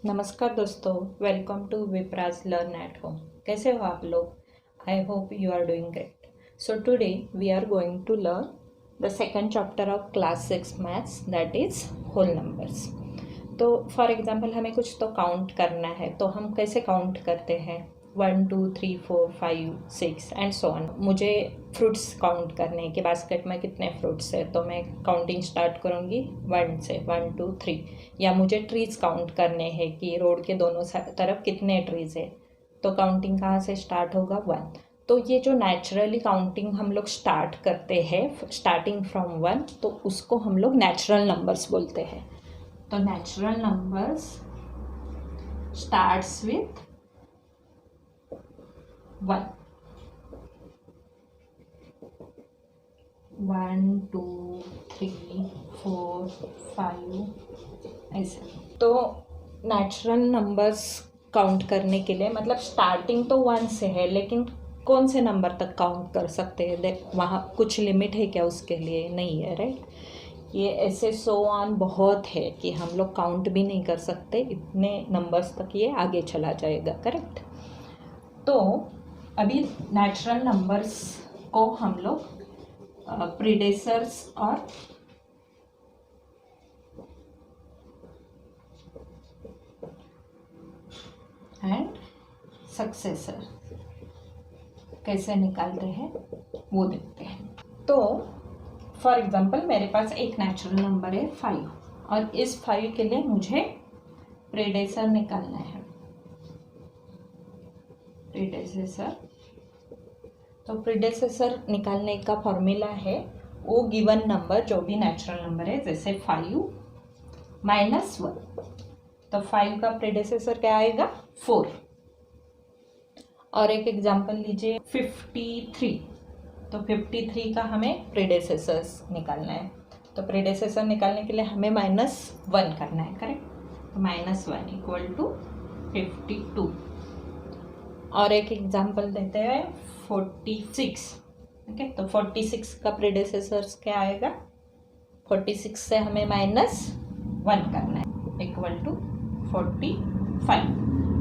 नमस्कार दोस्तों, welcome to Vipra's learn at home. कैसे हो आप लोग? I hope you are doing great. So today we are going to learn the second chapter of class 6 maths, that is whole numbers. तो for example हमें कुछ तो काउंट करना है, तो हम कैसे काउंट करते हैं? 1 2 3 4 5 6 एंड सो ऑन। मुझे फ्रूट्स काउंट करने हैं कि बास्केट में कितने फ्रूट्स है, तो मैं काउंटिंग स्टार्ट करूँगी 1 से, 1 2 3। या मुझे ट्रीज़ काउंट करने हैं कि रोड के दोनों तरफ कितने ट्रीज़ है, तो काउंटिंग कहाँ से स्टार्ट होगा? 1। तो ये जो नेचुरली काउंटिंग हम लोग स्टार्ट करते हैं स्टार्टिंग फ्रॉम 1, तो उसको हम लोग नेचुरल नंबर्स बोलते हैं। तो नेचुरल नंबर्स स्टार्ट्स विथ 1, 1 2 3 4 5 ऐसे। तो नेचुरल नंबर्स काउंट करने के लिए मतलब स्टार्टिंग तो 1 से है, लेकिन कौन से नंबर तक काउंट कर सकते हैं? वहाँ कुछ लिमिट है क्या? उसके लिए नहीं है, राइट? ये ऐसे सो ऑन बहुत है कि हम लोग काउंट भी नहीं कर सकते, इतने नंबर्स तक ये आगे चला जाएगा, करेक्ट? तो अभी नेचुरल नंबर्स को हम लोग प्रीडेसर्स और एंड सक्सेसर कैसे निकालते हैं वो देखते हैं। तो फॉर एग्जांपल मेरे पास एक नेचुरल नंबर है 5, और इस 5 के लिए मुझे प्रीडेसर निकालना है। प्रीडेसेसर, तो प्रीडेसेसर निकालने का फॉर्मूला है वो गिवन नंबर जो भी नेचुरल नंबर है, जैसे 5 - 1, तो 5 का प्रीडेसेसर क्या आएगा? 4। और एक एग्जांपल लीजिए 53, तो 53 का हमें प्रीडेसेसर्स निकालना है। तो प्रीडेसेसर निकालने के लिए हमें -1 करना है, करेक्ट? तो -1 = 52। और एक एग्जांपल देते हैं 46, ओके? तो 46 का प्रीडेसेसर्स क्या आएगा? 46 से हमें -1 करना है, = 45।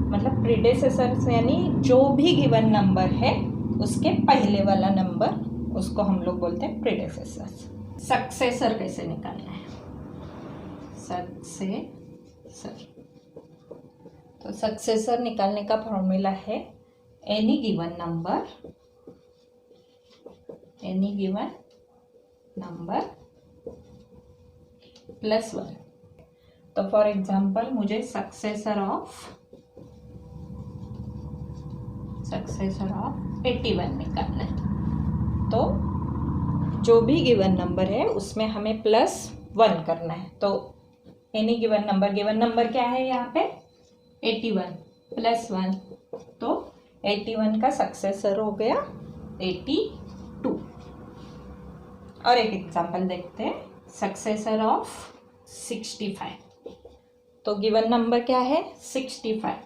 मतलब प्रीडेसेसर्स यानी जो भी गिवन नंबर है उसके पहले वाला नंबर, उसको हम लोग बोलते हैं प्रीडेसेसर्स। सक्सेसर कैसे निकालना है? सक्सेसर, तो सक्सेसर निकालने का फॉर्मूला है एनी गिवन नंबर +1। तो फॉर एग्जांपल मुझे सक्सेसर ऑफ 81 निकालना है। तो जो भी गिवन नंबर है उसमें हमें +1 करना है। तो एनी गिवन नंबर क्या है यहाँ पे? 81 +1, तो 81 का सक्सेसर हो गया 82। और एक एग्जांपल देखते हैं, सक्सेसर ऑफ 65। तो गिवन नंबर क्या है? 65,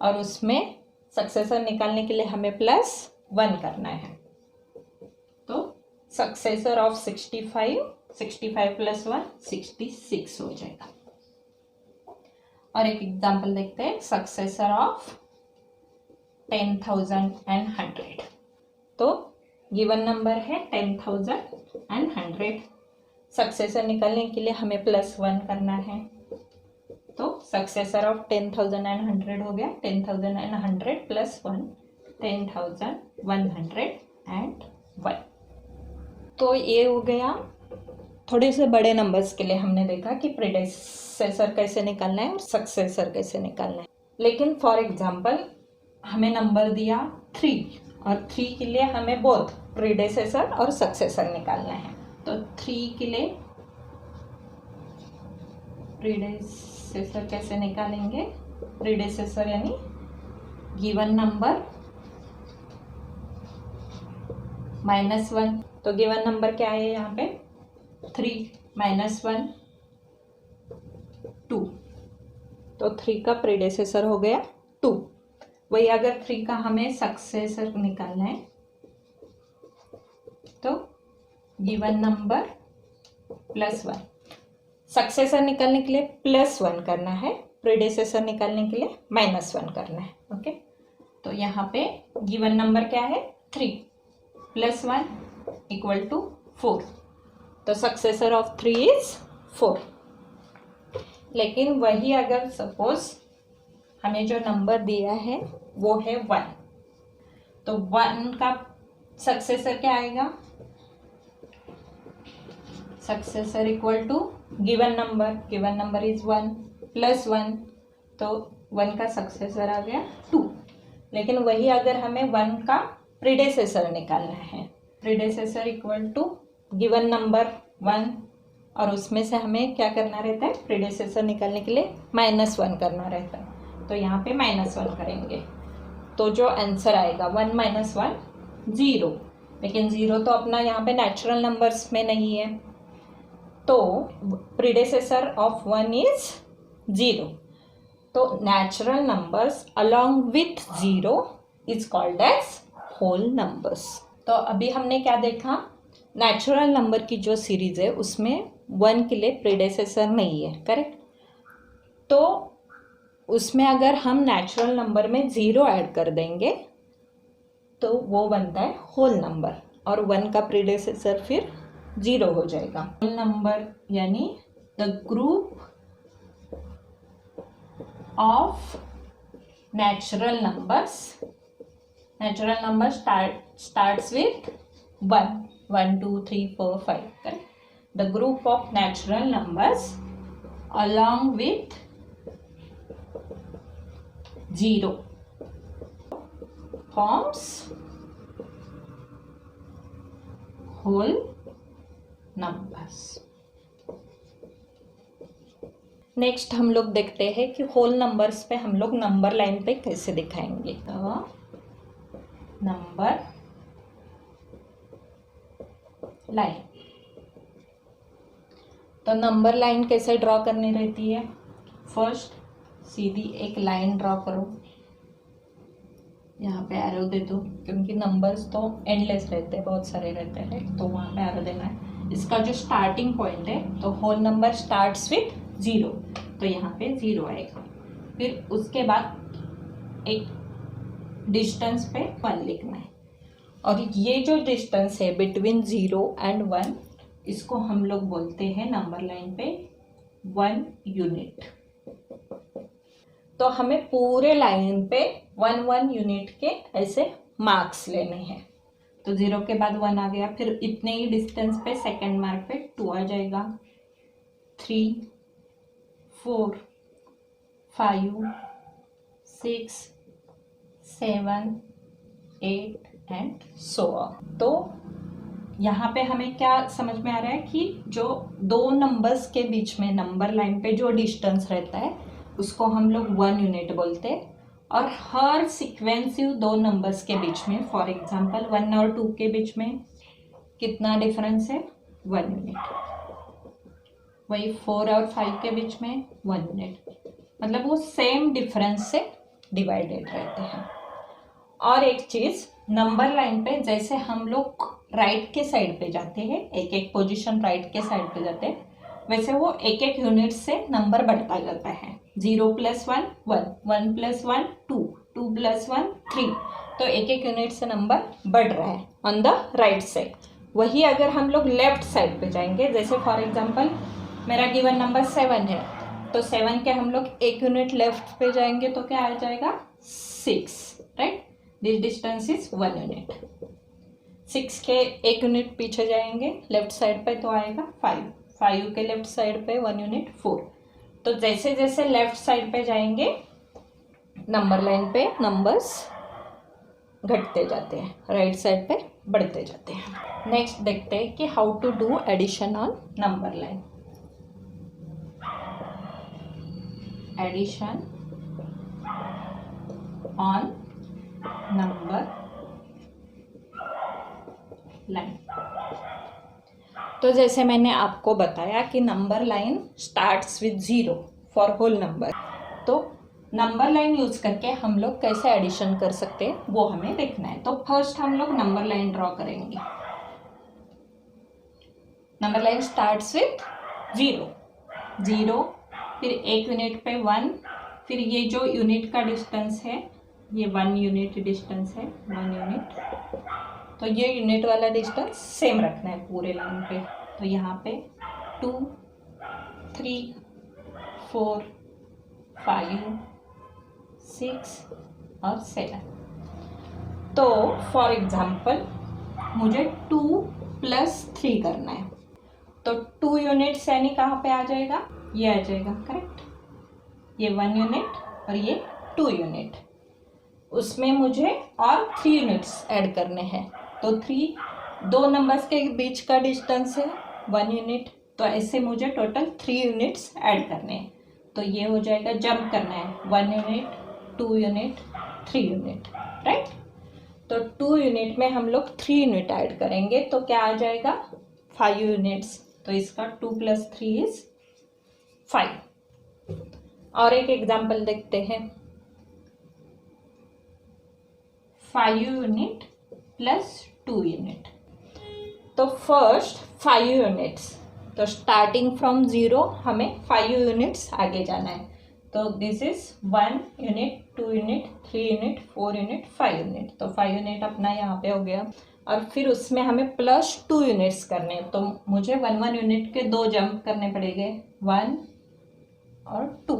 और उसमें सक्सेसर निकालने के लिए हमें +1 करना है। तो सक्सेसर ऑफ 65 + 1 66 हो जाएगा। और एक एग्जांपल देखते हैं, सक्सेसर ऑफ 10,100। तो गिवन नंबर है 10,100, सक्सेसर निकालने के लिए हमें +1 करना है। तो सक्सेसर ऑफ 10,100 हो गया 10,100 + 1, 10,101। तो ये हो गया। थोड़े से बड़े नंबर्स के लिए हमने देखा कि प्रीडेसेसर कैसे निकालना है और सक्सेसर कैसे निकालना है। लेकिन फॉर एग्जांपल हमें नंबर दिया 3, और 3 के लिए हमें बोथ प्रीडेसेसर और सक्सेसर निकालना है। तो 3 के लिए प्रीडेसेसर कैसे निकालेंगे? प्रीडेसेसर यानी गिवन नंबर -1। तो गिवन नंबर क्या है यहाँ पे? 3 - 1 2, तो 3 का प्रीडेसेसर हो गया 2। वही अगर 3 का हमें सक्सेसर निकालना है, तो गिवन नंबर +1, सक्सेसर निकालने के लिए +1 करना है, प्रीडिसेसर निकालने के लिए -1 करना है। ओके, तो यहाँ पे गिवन नंबर क्या है 3 + 1 = 4। तो सक्सेसर ऑफ 3 इज 4। लेकिन वही अगर सपोज हमें जो नंबर दिया है वो है 1, तो 1 का सक्सेसर क्या आएगा? Successor equal to given number is 1 + 1, तो 1 का सक्सेसर आ गया 2। लेकिन वही अगर हमें 1 का प्रीडेसेसर निकालना है, predecessor equal to given number 1, और उसमें से हमें क्या करना रहता है? प्रीडेसेसर निकालने के लिए -1 करना रहता है। तो यहाँ पे -1 करेंगे तो जो आंसर आएगा 1 - 1 0। लेकिन 0 तो अपना यहाँ पे नेचुरल नंबर्स में नहीं है, तो प्रीडेसेसर ऑफ 1 इज 0। तो natural numbers along with 0 is called as whole numbers. तो अभी हमने क्या देखा? नेचुरल नंबर की जो सीरीज है उसमें 1 के लिए प्रीडेसेसर नहीं है, करेक्ट? तो उसमें अगर हम नेचुरल नंबर में 0 ऐड कर देंगे तो वो बनता है होल नंबर, और 1 का प्रीडेसेसर फिर 0 हो जाएगा। होल नंबर यानी the group of natural numbers starts with 1 1 2 3 4 5, correct? The group of natural numbers along with 0 forms whole numbers. Next हम लोग देखते हैं कि होल नंबर्स पे हम लोग नंबर लाइन पे कैसे दिखाएंगे। तो नंबर लाइन, तो नंबर लाइन कैसे ड्रॉ करनी रहती है? फर्स्ट सीधी एक लाइन ड्रॉ करो, यहाँ पे एरो दे दो, क्योंकि नंबर्स तो एंडलेस रहते हैं, बहुत सारे रहते हैं, तो वहाँ पे एरो देना है। इसका जो स्टार्टिंग पॉइंट है, तो होल नंबर स्टार्ट्स विथ 0, तो यहाँ पे 0 आएगा। फिर उसके बाद एक डिस्टेंस पे 1 लिखना है, और ये जो डिस्टेंस है बिटवीन 0 एंड 1, इसको हम लोग बोलते हैं नंबर लाइन पे 1 यूनिट। तो हमें पूरे लाइन पे 1 यूनिट के ऐसे मार्क्स लेने हैं। तो 0 के बाद 1 आ गया, फिर इतने ही डिस्टेंस पे सेकंड मार्क पे 2 आ जाएगा, 3 4 5 6 7 8 एंड सो ऑन। तो यहाँ पे हमें क्या समझ में आ रहा है कि जो दो नंबर्स के बीच में नंबर लाइन पे जो डिस्टेंस रहता है उसको हम लोग 1 यूनिट बोलते हैं, और हर सीक्वेंसिव दो नंबर्स के बीच में, फॉर एग्जांपल 1 और 2 के बीच में कितना डिफरेंस है? 1 यूनिट। वही 4 और 5 के बीच में 1 यूनिट, मतलब वो सेम डिफरेंस से डिवाइडेड रहते हैं। और एक चीज, नंबर लाइन पे जैसे हम लोग राइट के साइड पे जाते हैं, एक एक पोजीशन राइट के साइड पे जाते हैं, वैसे वो एक एक यूनिट से नंबर बढ़ता जाता है। 0 + 1 1, 1 + 1 2, 2 + 1 3, तो एक एक यूनिट से नंबर बढ़ रहा है ऑन द राइट साइड। वही अगर हम लोग लेफ्ट साइड पे जाएंगे, जैसे फॉर एग्जांपल मेरा गिवन नंबर 7 है, तो 7 के हम लोग एक यूनिट लेफ्ट पे जाएंगे तो क्या आ जाएगा? 6, right? This distance is 1 unit. 6 के एक यूनिट पीछे जाएंगे लेफ्ट साइड पे तो आएगा 5, 5 के लेफ्ट साइड पे 1 यूनिट 4। तो जैसे जैसे लेफ्ट साइड पे जाएंगे नंबर लाइन पे नंबर्स घटते जाते हैं, राइट साइड पे बढ़ते जाते हैं। नेक्स्ट देखते हैं कि how to do addition on number line. Addition on number line. तो जैसे मैंने आपको बताया कि number line starts with 0 for whole number, तो नंबर लाइन यूज करके हम लोग कैसे एडिशन कर सकते हैं वो हमें देखना है। तो फर्स्ट हम लोग नंबर लाइन ड्रॉ करेंगे। नंबर लाइन स्टार्ट्स विद 0, फिर एक यूनिट पे 1, फिर ये जो यूनिट का डिस्टेंस है ये 1 यूनिट डिस्टेंस है, 1 यूनिट, तो ये यूनिट वाला डिस्टेंस सेम रखना है पूरे लाइन पे। तो यहाँ पे 2, 3, 4, 5, 6 और 7। तो फॉर एग्जाम्पल मुझे 2 + 3 करना है, तो 2 यूनिट्स यानी कहाँ पे आ जाएगा, ये आ जाएगा, करेक्ट। ये 1 यूनिट और ये 2 यूनिट, उसमें मुझे और 3 यूनिट्स ऐड करने हैं। तो 3 दो नंबर्स के बीच का डिस्टेंस है 1 यूनिट, तो ऐसे मुझे टोटल 3 यूनिट्स ऐड करने हैं। तो ये हो जाएगा, जंप करना है 1 यूनिट, 2 यूनिट, 3 यूनिट, राइट। तो 2 यूनिट में हम लोग 3 यूनिट ऐड करेंगे तो क्या आ जाएगा, 5 यूनिट्स। तो इसका 2 + 3 = 5। और एक एग्जाम्पल देखते हैं, 5 यूनिट + 2 यूनिट। तो फर्स्ट 5 यूनिट्स, तो स्टार्टिंग फ्रॉम 0 हमें 5 यूनिट्स आगे जाना है। तो this is 1 unit, 2 unit, 3 unit, 4 unit, 5 unit. तो 5 यूनिट अपना यहाँ पे हो गया, और फिर उसमें हमें +2 यूनिट्स करने हैं। तो मुझे 1 यूनिट के 2 जंप करने पड़ेंगे, 1 और 2।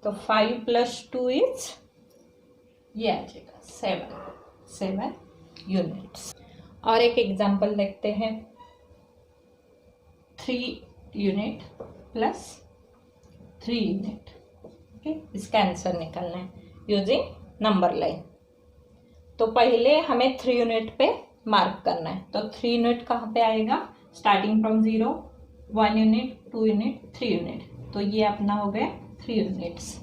तो 5 + 2 = ये आ जाएगा 7 यूनिट्स। और एक एग्जांपल देखते हैं, 3 यूनिट + 3 यूनिट। ओके, इसका आंसर निकालना है यूजिंग नंबर लाइन। तो पहले हमें 3 यूनिट पे मार्क करना है। तो 3 यूनिट कहाँ पे आएगा, starting from 0, 1 unit, 2 unit, 3 unit. तो ये अपना हो गया 3 यूनिट्स।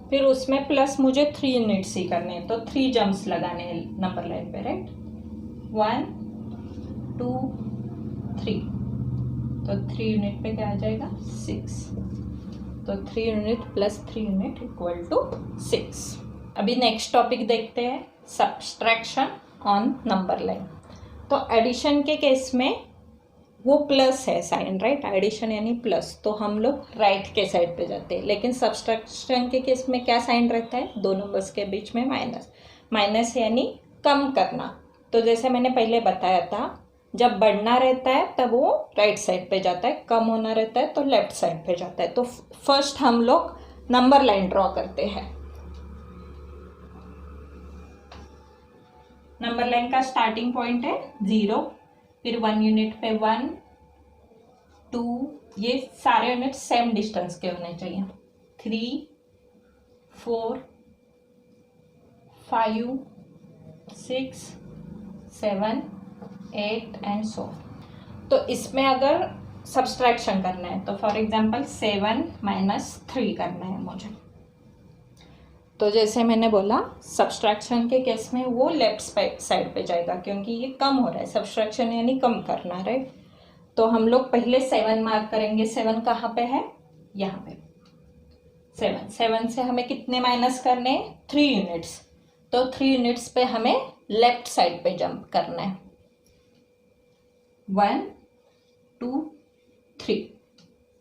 फिर उसमें प्लस मुझे 3 यूनिट्स ही करने हैं, तो 3 जंप्स लगाने हैं नंबर लाइन पे, राइट। 1, 2, 3। तो 3 यूनिट पे क्या आ जाएगा, 6। तो 3 यूनिट + 3 यूनिट = 6। अभी नेक्स्ट टॉपिक देखते हैं, सब्सट्रैक्शन ऑन नंबर लाइन। तो एडिशन के केस में वो प्लस है साइन, राइट, एडिशन यानी प्लस, तो हम लोग राइट के साइड पे जाते हैं। लेकिन सब्सट्रैक्शन के केस में क्या साइन रहता है, 2 नंबर्स के बीच में माइनस। माइनस यानी कम करना। तो जैसे मैंने पहले बताया था, जब बढ़ना रहता है तब वो राइट साइड पे जाता है, कम होना रहता है तो लेफ्ट साइड पे जाता है। तो फर्स्ट हम लोग नंबर लाइन ड्रॉ करते हैं। नंबर लाइन का स्टार्टिंग पॉइंट है 0, फिर 1 यूनिट पे 1, 2, ये सारे यूनिट सेम डिस्टेंस के होने चाहिए, 3, 4, 5, 6, 7, 8 एंड सो। तो इसमें अगर सब्सट्रैक्शन करना है तो फॉर एग्जांपल 7 - 3 करना है मुझे। तो जैसे मैंने बोला, सब्सट्रैक्शन के केस में वो लेफ्ट साइड पे जाएगा क्योंकि ये कम हो रहा है, सब्सट्रैक्शन यानी कम करना, राइट। तो हम लोग पहले 7 मार्क करेंगे। 7 कहाँ पे है, यहाँ पे 7 से हमें कितने माइनस करने हैं, 3 यूनिट्स। तो 3 यूनिट्स पे हमें लेफ्ट साइड पे जंप करना है, 1, 2, 3।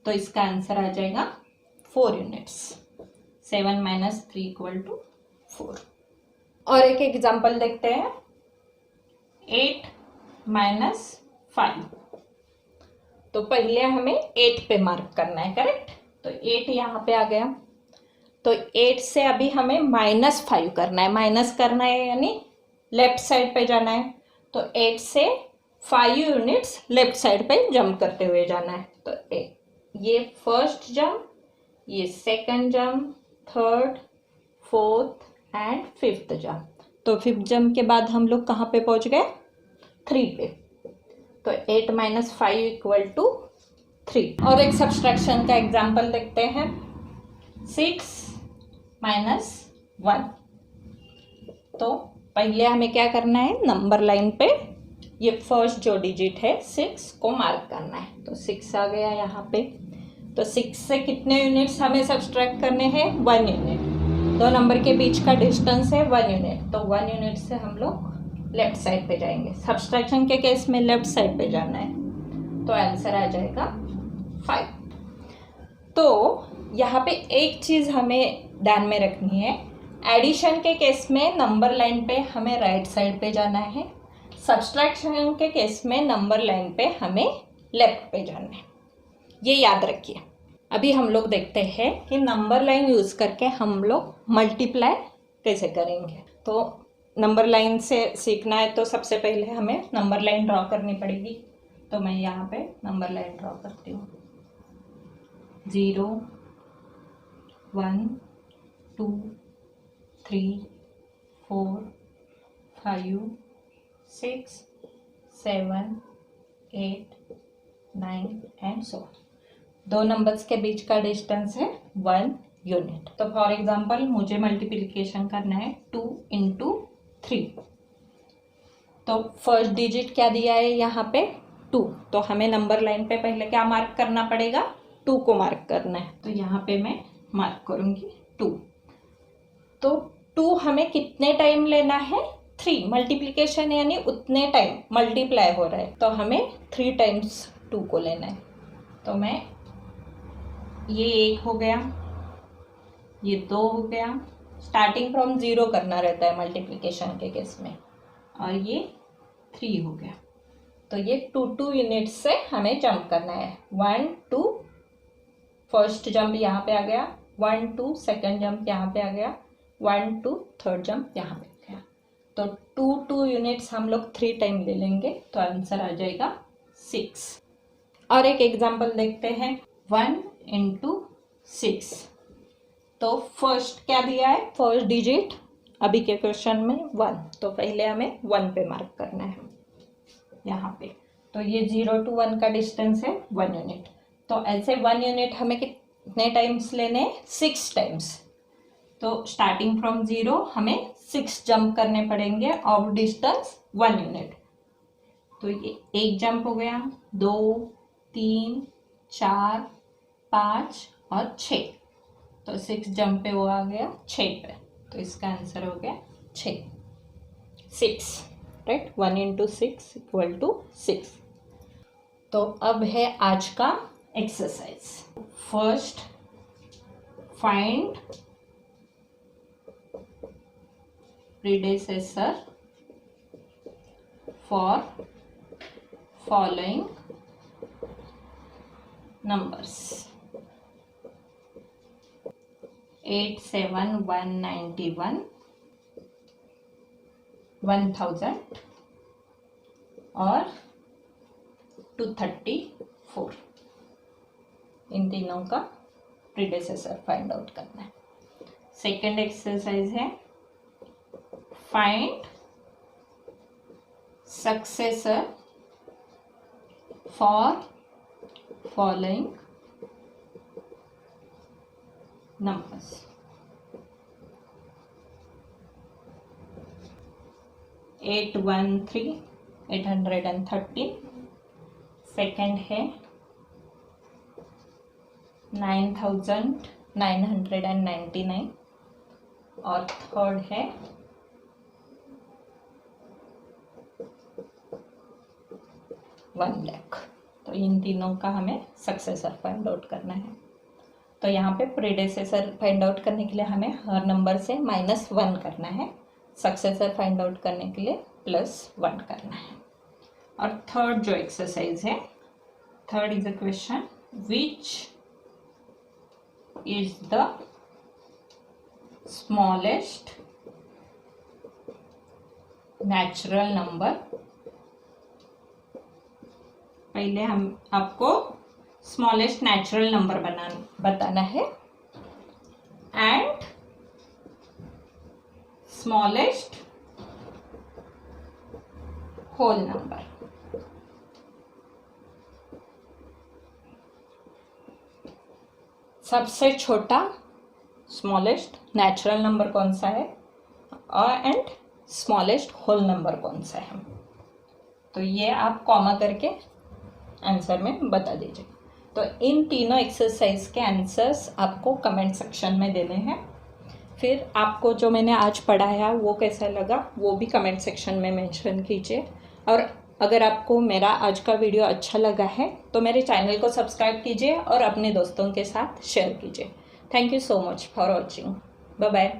तो इसका आंसर आ जाएगा 4 यूनिट्स। 7 - 3 = 4। और एक एग्जांपल देखते हैं, 8 - 5। तो पहले हमें 8 पे मार्क करना है, करेक्ट। तो 8 यहाँ पे आ गया। तो 8 से अभी हमें -5 करना है। माइनस करना है यानी लेफ्ट साइड पे जाना है। तो 8 से 5 यूनिट्स लेफ्ट साइड पे जंप करते हुए जाना है। तो ये फर्स्ट जंप, ये second jump, third, fourth and 5th jump. तो 5th जंप के बाद हम लोग कहाँ पे पहुँच गए, 3 पे। तो 8 - 5 = 3। और एक सब्सट्रैक्शन का एग्जांपल देखते हैं, 6 - 1। तो पहले हमें क्या करना है, नंबर लाइन पे ये फर्स्ट जो डिजिट है 6 को मार्क करना है। तो 6 आ गया यहाँ पे। तो 6 से कितने यूनिट्स हमें सब्सट्रैक्ट करने हैं, 1 यूनिट। 2 नंबर के बीच का डिस्टेंस है 1 यूनिट। तो 1 यूनिट से हम लोग लेफ्ट साइड पे जाएंगे। सब्सट्रैक्शन के केस में लेफ्ट साइड पे जाना है। तो आंसर आ जाएगा 5। तो यहाँ पे एक चीज़ हमें ध्यान में रखनी है, एडिशन के केस में नंबर लाइन पे हमें राइट साइड पे जाना है, सब्सट्रैक्शन के केस में नंबर लाइन पे हमें लेफ्ट पे जाना है, ये याद रखिए। अभी हम लोग देखते हैं कि नंबर लाइन यूज़ करके हम लोग मल्टीप्लाई कैसे करेंगे। तो नंबर लाइन से सीखना है तो सबसे पहले हमें नंबर लाइन ड्रॉ करनी पड़ेगी। तो मैं यहाँ पे नंबर लाइन ड्रॉ करती हूँ। 0 1 2 3 4 5 6 7 8 9 एंड सो। दो नंबर्स के बीच का डिस्टेंस है 1 यूनिट। तो फॉर एग्जांपल मुझे मल्टीप्लिकेशन करना है 2 × 3। तो फर्स्ट डिजिट क्या दिया है यहाँ पे 2, तो हमें नंबर लाइन पे पहले क्या मार्क करना पड़ेगा, 2 को मार्क करना है। तो यहाँ पे मैं मार्क करूँगी 2। तो 2 हमें कितने टाइम लेना है, 3। मल्टीप्लिकेशन यानी उतने टाइम मल्टीप्लाई हो रहा है, तो हमें 3 टाइम्स 2 को लेना है। तो मैं ये 1 हो गया, ये 2 हो गया, स्टार्टिंग फ्रॉम 0 करना रहता है मल्टीप्लिकेशन के केस में, और ये 3 हो गया। तो ये 2 यूनिट से हमें जंप करना है। 1 2 फर्स्ट जंप यहाँ पे आ गया, 1 2 सेकेंड जंप यहाँ पे आ गया, 1 2 थर्ड जंप यहाँ पे आ गया। तो 2 यूनिट्स हम लोग 3 टाइम ले लेंगे, तो आंसर आ जाएगा 6। और एक एग्जाम्पल देखते हैं, 1 × 6। तो फर्स्ट क्या दिया है, फर्स्ट डिजिट अभी के क्वेश्चन में 1, तो पहले हमें 1 पे मार्क करना है यहाँ पे। तो ये 0 to 1 का डिस्टेंस है 1 यूनिट। तो ऐसे 1 यूनिट हमें कितने टाइम्स लेने हैं, 6 टाइम्स। तो स्टार्टिंग फ्रॉम 0 हमें 6 जंप करने पड़ेंगे ऑफ डिस्टेंस 1 यूनिट। तो ये 1 जंप हो गया, 2 3 4 5 और 6। तो 6 जंप पे वो आ गया 6 पे, तो इसका आंसर हो गया 6, राइट। 1 × 6 = 6। तो अब है आज का exercise. First find predecessor for following numbers. 87,191, 1000 और 234। इन तीनों का प्रीडेसेसर फाइंड आउट करना है। सेकेंड एक्सरसाइज है find successor for following numbers। 813, 813। Second है 9,999 और थर्ड है 1 लाख। तो इन तीनों का हमें सक्सेसर फाइंड आउट करना है। तो यहाँ पे प्रीडेसेसर फाइंड आउट करने के लिए हमें हर नंबर से -1 करना है, सक्सेसर फाइंड आउट करने के लिए +1 करना है। और थर्ड जो एक्सरसाइज है, third is a question, which is the smallest natural number. पहले हम आपको स्मॉलेस्ट नेचुरल नंबर बताना है एंड स्मॉलेस्ट होल नंबर। सबसे छोटा स्मॉलेस्ट नेचुरल नंबर कौन सा है और एंड स्मॉलेस्ट होल नंबर कौन सा है, तो ये आप कॉमा करके आंसर में बता दीजिए। तो इन तीनों एक्सरसाइज के आंसर्स आपको कमेंट सेक्शन में देने हैं। फिर आपको जो मैंने आज पढ़ाया वो कैसा लगा वो भी कमेंट सेक्शन में मेंशन कीजिए। और अगर आपको मेरा आज का वीडियो अच्छा लगा है तो मेरे चैनल को सब्सक्राइब कीजिए और अपने दोस्तों के साथ शेयर कीजिए। Thank you so much for watching. Bye bye.